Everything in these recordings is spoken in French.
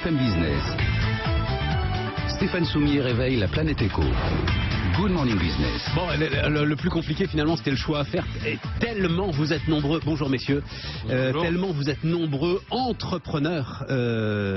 BFM Business. Stéphane Soumier réveille la planète éco. Good Morning Business. Bon, le plus compliqué finalement c'était le choix à faire. Et tellement vous êtes nombreux, bonjour messieurs, tellement vous êtes nombreux entrepreneurs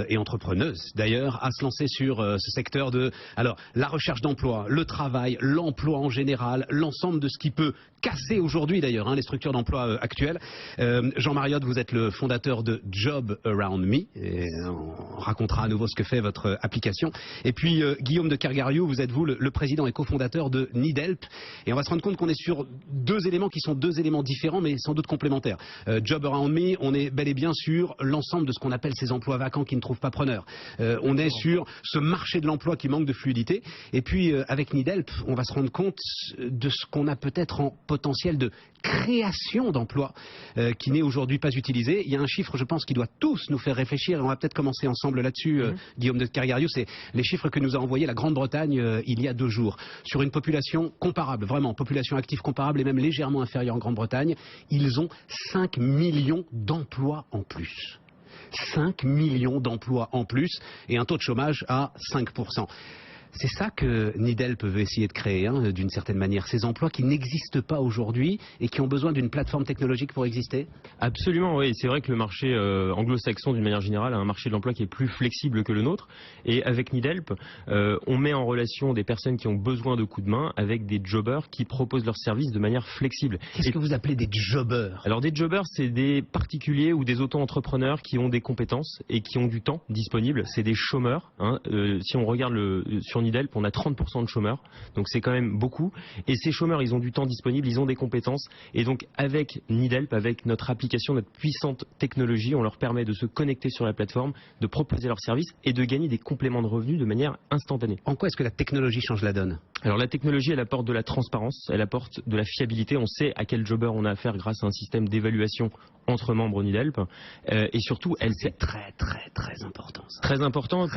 et entrepreneuses d'ailleurs à se lancer sur ce secteur de la recherche d'emploi, le travail, l'emploi en général, l'ensemble de ce qui peut casser aujourd'hui d'ailleurs les structures d'emploi actuelles. Jean Mariotte, vous êtes le fondateur de Job Around Me et on racontera à nouveau ce que fait votre application. Et puis Guillaume de Kergariou, vous êtes le président et cofondateur de Needhelp, et on va se rendre compte qu'on est sur deux éléments qui sont deux éléments différents mais sans doute complémentaires. Job Around Me, on est bel et bien sur l'ensemble de ce qu'on appelle ces emplois vacants qui ne trouvent pas preneur. On est sur ce marché de l'emploi qui manque de fluidité, et puis avec Needhelp, on va se rendre compte de ce qu'on a peut-être en potentiel de création d'emplois qui n'est aujourd'hui pas utilisé. Il y a un chiffre, je pense, qui doit tous nous faire réfléchir, et on va peut-être commencer ensemble là-dessus. Guillaume de Kergariou, c'est les chiffres que nous a envoyés la Grande-Bretagne il y a 2 jours. Sur une population comparable, vraiment, population active comparable et même légèrement inférieure en Grande-Bretagne, ils ont 5 millions d'emplois en plus. 5 millions d'emplois en plus et un taux de chômage à 5%. C'est ça que Needhelp veut essayer de créer, d'une certaine manière, ces emplois qui n'existent pas aujourd'hui et qui ont besoin d'une plateforme technologique pour exister. Absolument, oui. C'est vrai que le marché anglo-saxon, d'une manière générale, a un marché de l'emploi qui est plus flexible que le nôtre. Et avec Needhelp, on met en relation des personnes qui ont besoin de coups de main avec des jobbers qui proposent leurs services de manière flexible. Qu'est-ce que vous appelez des jobbers? Alors des jobbers, c'est des particuliers ou des auto-entrepreneurs qui ont des compétences et qui ont du temps disponible. C'est des chômeurs. Si on regarde sur Needhelp, on a 30% de chômeurs, donc c'est quand même beaucoup. Et ces chômeurs, ils ont du temps disponible, ils ont des compétences. Et donc avec Needhelp, avec notre application, notre puissante technologie, on leur permet de se connecter sur la plateforme, de proposer leurs services et de gagner des compléments de revenus de manière instantanée. En quoi est-ce que la technologie change la donne? Alors la technologie, elle apporte de la transparence, elle apporte de la fiabilité. On sait à quel jobber on a affaire grâce à un système d'évaluation entre membres Needhelp. Et surtout, c'est très important. Ça. Très important.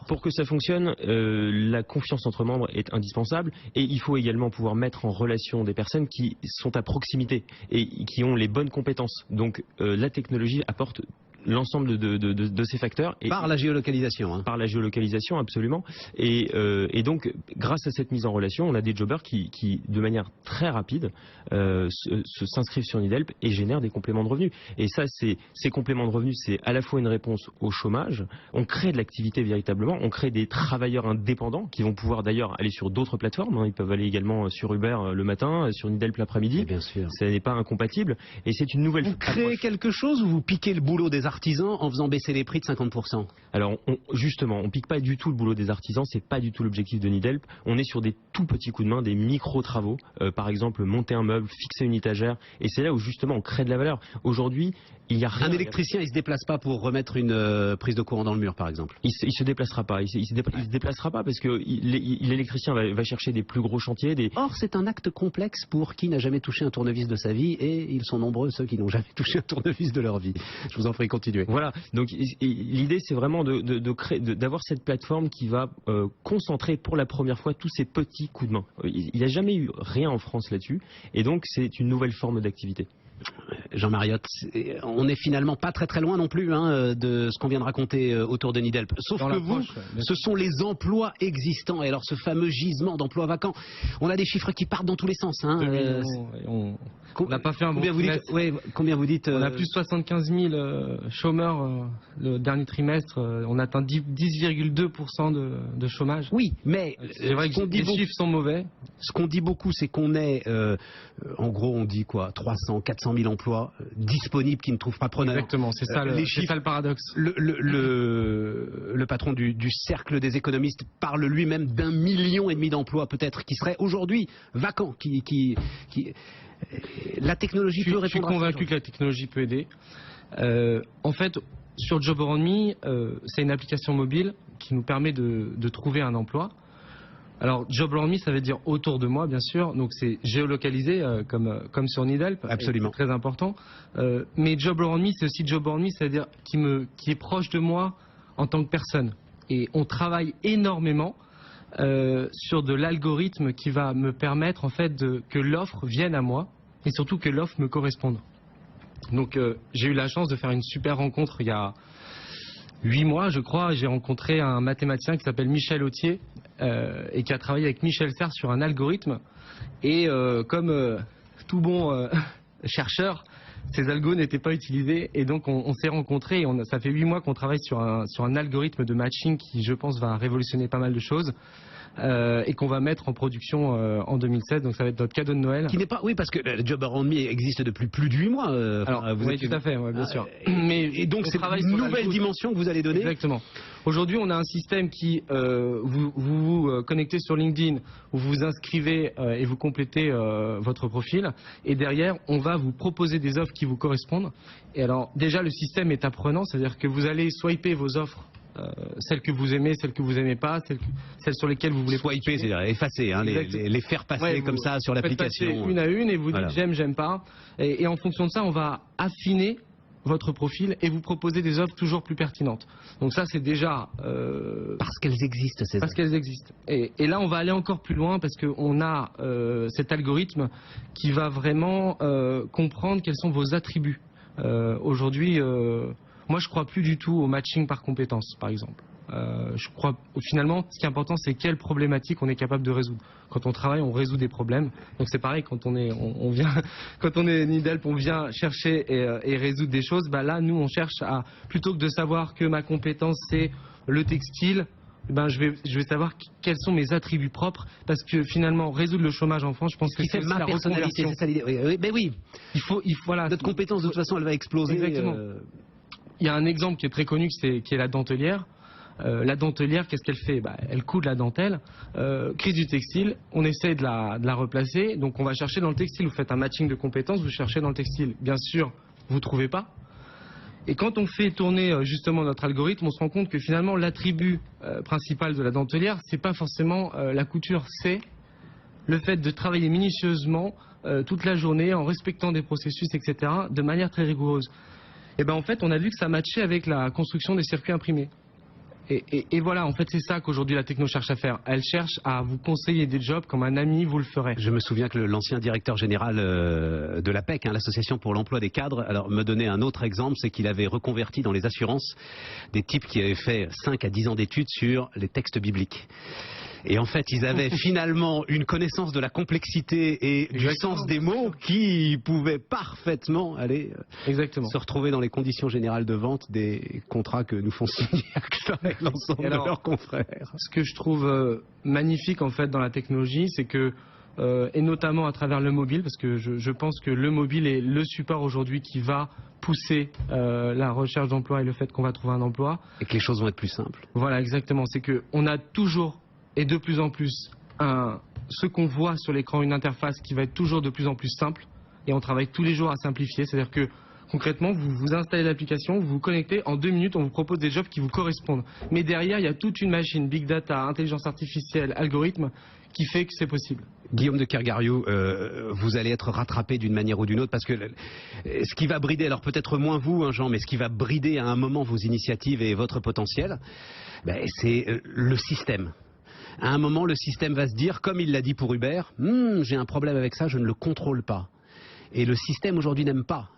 Pour que ça fonctionne, la confiance entre membres est indispensable, et il faut également pouvoir mettre en relation des personnes qui sont à proximité et qui ont les bonnes compétences. Donc la technologie apporte l'ensemble de ces facteurs. Et par la géolocalisation. Par la géolocalisation, absolument. Et donc, grâce à cette mise en relation, on a des jobbers qui de manière très rapide, s'inscrivent sur Needhelp et génèrent des compléments de revenus. Et ça, ces compléments de revenus, c'est à la fois une réponse au chômage, on crée de l'activité véritablement, on crée des travailleurs indépendants qui vont pouvoir d'ailleurs aller sur d'autres plateformes. Ils peuvent aller également sur Uber le matin, sur Needhelp l'après-midi. Bien sûr. Ça n'est pas incompatible. Et c'est une nouvelle... Vous créez quelque chose ou vous piquez le boulot des artisans en faisant baisser les prix de 50%? Alors justement, on pique pas du tout le boulot des artisans, c'est pas du tout l'objectif de Needhelp. On est sur des tout petits coups de main, des micro-travaux, par exemple monter un meuble, fixer une étagère, et c'est là où justement on crée de la valeur. Aujourd'hui, il y a rien... Un électricien, il se déplace pas pour remettre une prise de courant dans le mur, par exemple? Il se déplacera pas, il se déplacera pas parce que l'électricien va chercher des plus gros chantiers. Or, c'est un acte complexe pour qui n'a jamais touché un tournevis de sa vie, et ils sont nombreux ceux qui n'ont jamais touché un tournevis de leur vie. Je vous en prie, continuez. Voilà, donc l'idée c'est vraiment d'avoir cette plateforme qui va concentrer pour la première fois tous ces petits coups de main. Il n'y a jamais eu rien en France là-dessus, et donc c'est une nouvelle forme d'activité. Jean Mariotte, on n'est finalement pas très loin non plus de ce qu'on vient de raconter autour de Needhelp. Sauf que vous, ce sont les emplois existants. Et alors ce fameux gisement d'emplois vacants, on a des chiffres qui partent dans tous les sens. On n'a pas fait un bon trimestre. Combien vous dites On a plus de 75 000 chômeurs le dernier trimestre. On atteint 10,2% de chômage. Oui, mais c'est vrai que les chiffres sont mauvais. Ce qu'on dit beaucoup, c'est qu'on est, en gros, on dit quoi, 300, 400 000 emplois disponibles qui ne trouvent pas preneur. Exactement, c'est ça, le paradoxe. Le patron du cercle des économistes parle lui-même d'1,5 million d'emplois peut-être qui seraient aujourd'hui vacants. La technologie peut répondre. Je suis convaincu que la technologie peut aider. En fait, sur Job Around Me, c'est une application mobile qui nous permet de trouver un emploi. Alors, Job Around Me, ça veut dire autour de moi, bien sûr. Donc, c'est géolocalisé, comme sur Needhelp. Absolument. C'est très important. Mais Job Around Me, c'est aussi Job Around Me, c'est-à-dire qui est proche de moi en tant que personne. Et on travaille énormément sur de l'algorithme qui va me permettre, en fait, que l'offre vienne à moi et surtout que l'offre me corresponde. Donc, j'ai eu la chance de faire une super rencontre il y a 8 mois, je crois, j'ai rencontré un mathématicien qui s'appelle Michel Autier et qui a travaillé avec Michel Serres sur un algorithme. Et comme tout bon chercheur, ces algos n'étaient pas utilisés et donc on s'est rencontrés. Ça fait 8 mois qu'on travaille sur un algorithme de matching qui, je pense, va révolutionner pas mal de choses. Et qu'on va mettre en production en 2016, donc ça va être notre cadeau de Noël. Qui n'est pas, oui, parce que le Job Around Me existe depuis plus de 8 mois. Alors, oui, tout à fait, ouais, bien sûr. Et donc c'est une nouvelle dimension que vous allez donner. Exactement. Aujourd'hui, on a un système qui vous connectez sur LinkedIn, où vous vous inscrivez et vous complétez votre profil, et derrière, on va vous proposer des offres qui vous correspondent. Et alors, déjà, le système est apprenant, c'est-à-dire que vous allez swiper vos offres. Celles que vous aimez, celles que vous aimez pas, celles sur lesquelles vous voulez swiper, c'est-à-dire effacer, hein, les faire passer comme ça sur l'application. Une à une et vous dites j'aime, j'aime pas. Et en fonction de ça, on va affiner votre profil et vous proposer des offres toujours plus pertinentes. Donc ça, c'est déjà parce qu'elles existent, ces offres. Parce qu'elles existent. Et là, on va aller encore plus loin parce qu'on a cet algorithme qui va vraiment comprendre quels sont vos attributs. Aujourd'hui. Moi, je crois plus du tout au matching par compétences, par exemple. Je crois, finalement, ce qui est important, c'est quelle problématique on est capable de résoudre. Quand on travaille, on résout des problèmes. Donc c'est pareil, quand on est Nidelp, on vient chercher et résoudre des choses. Bah là, nous, on cherche à, plutôt que de savoir que ma compétence c'est le textile, ben je vais savoir quels sont mes attributs propres, parce que finalement résoudre le chômage en France, je pense que c'est ma personnalité, c'est ça l'idée. Oui, mais oui. Voilà. Notre compétence de toute façon, elle va exploser. Exactement. Il y a un exemple qui est très connu, qui est la dentelière. La dentelière, qu'est-ce qu'elle fait? Elle coud de la dentelle. Crise du textile, on essaie de la replacer. Donc on va chercher dans le textile. Vous faites un matching de compétences, vous cherchez dans le textile. Bien sûr, vous ne trouvez pas. Et quand on fait tourner justement notre algorithme, on se rend compte que finalement l'attribut principal de la dentelière, c'est pas forcément la couture, c'est le fait de travailler minutieusement toute la journée en respectant des processus, etc., de manière très rigoureuse. Et ben en fait, on a vu que ça matchait avec la construction des circuits imprimés. Et voilà, en fait, c'est ça qu'aujourd'hui la techno cherche à faire. Elle cherche à vous conseiller des jobs comme un ami vous le ferait. Je me souviens que l'ancien directeur général de l'APEC, l'Association pour l'emploi des cadres, alors me donnait un autre exemple, c'est qu'il avait reconverti dans les assurances des types qui avaient fait 5 à 10 ans d'études sur les textes bibliques. Et en fait, ils avaient finalement une connaissance de la complexité et du sens des mots qui pouvaient parfaitement aller se retrouver dans les conditions générales de vente des contrats que nous font signer AXA avec l'ensemble de leurs confrères. Ce que je trouve magnifique en fait dans la technologie, c'est que et notamment à travers le mobile, parce que je pense que le mobile est le support aujourd'hui qui va pousser la recherche d'emploi et le fait qu'on va trouver un emploi. Et que les choses vont être plus simples. Voilà, exactement. C'est qu'on a toujours et de plus en plus ce qu'on voit sur l'écran, une interface qui va être toujours de plus en plus simple, et on travaille tous les jours à simplifier. C'est-à-dire que concrètement, vous installez l'application, vous vous connectez, en 2 minutes on vous propose des jobs qui vous correspondent. Mais derrière, il y a toute une machine, big data, intelligence artificielle, algorithme, qui fait que c'est possible. Guillaume de Kergariou, vous allez être rattrapé d'une manière ou d'une autre, parce que ce qui va brider, alors peut-être moins vous, Jean, mais ce qui va brider à un moment vos initiatives et votre potentiel, c'est le système. À un moment, le système va se dire, comme il l'a dit pour Uber, j'ai un problème avec ça, je ne le contrôle pas. Et le système aujourd'hui n'aime pas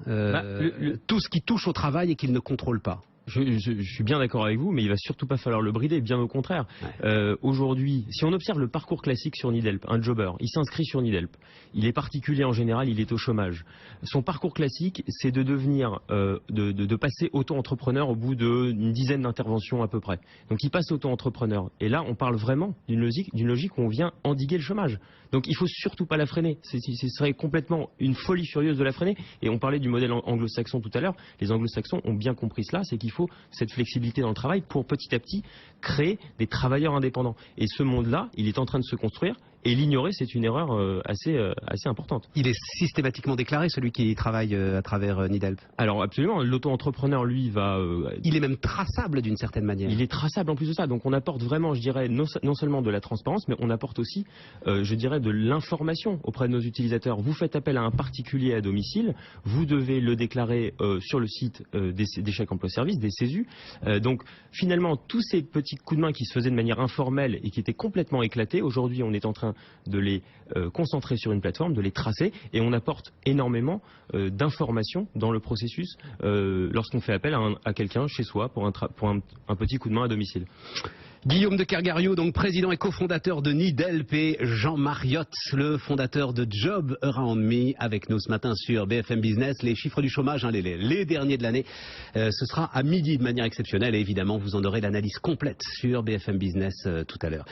tout ce qui touche au travail et qu'il ne contrôle pas. Je suis bien d'accord avec vous, mais il va surtout pas falloir le brider, bien au contraire. Ouais. Aujourd'hui, si on observe le parcours classique sur Nidelp, un jobber, il s'inscrit sur Nidelp, il est particulier en général, il est au chômage. Son parcours classique, c'est de devenir, de passer auto-entrepreneur au bout d'une dizaine d'interventions à peu près. Donc il passe auto-entrepreneur. Et là, on parle vraiment d'une logique où on vient endiguer le chômage. Donc il faut surtout pas la freiner. Ce serait complètement une folie furieuse de la freiner. Et on parlait du modèle anglo-saxon tout à l'heure. Les anglo-saxons ont bien compris cela, c'est qu'il faut cette flexibilité dans le travail pour petit à petit créer des travailleurs indépendants. Et ce monde-là, il est en train de se construire. Et l'ignorer, c'est une erreur assez importante. Il est systématiquement déclaré, celui qui travaille à travers Nidelp? Alors absolument, l'auto-entrepreneur, lui, va... Il est même traçable d'une certaine manière. Il est traçable en plus de ça. Donc on apporte vraiment, je dirais, non seulement de la transparence, mais on apporte aussi, je dirais, de l'information auprès de nos utilisateurs. Vous faites appel à un particulier à domicile, vous devez le déclarer sur le site des chèques emploi-service, des CESU. Donc finalement, tous ces petits coups de main qui se faisaient de manière informelle et qui étaient complètement éclatés, aujourd'hui on est en train de les concentrer sur une plateforme, de les tracer, et on apporte énormément d'informations dans le processus lorsqu'on fait appel à quelqu'un chez soi pour un petit coup de main à domicile. Guillaume de Kergariou, donc président et cofondateur de Nidelp, et Jean Mariotte, le fondateur de Job Around Me, avec nous ce matin sur BFM Business. Les chiffres du chômage, les derniers de l'année, ce sera à midi de manière exceptionnelle, et évidemment vous en aurez l'analyse complète sur BFM Business tout à l'heure.